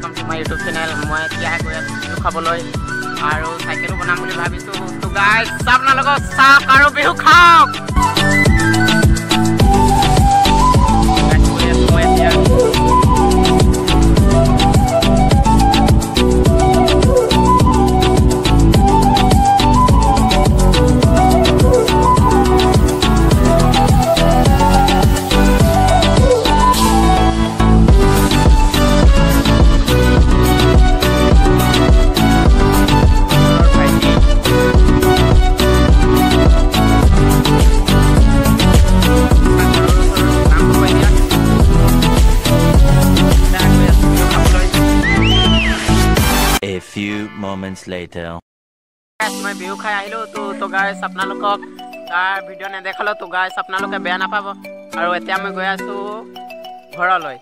Welcome to my YouTube channel मैं क्या गई बिहु खाবলৈ আৰু সাইকেলো বনাম বুলি ভাবিছো তো গাইস আপোনালোকক চাওক আৰু বিহু খাওক A few moments later. मैं बिहु खाई आहिलो तो गाइस আপোনালোকক তাৰ ভিডিও নেদেখালো তো গাইস আপোনালোকে বেয়া নাপাব আৰু এতিয়া মই গৈ আছো ঘৰলৈ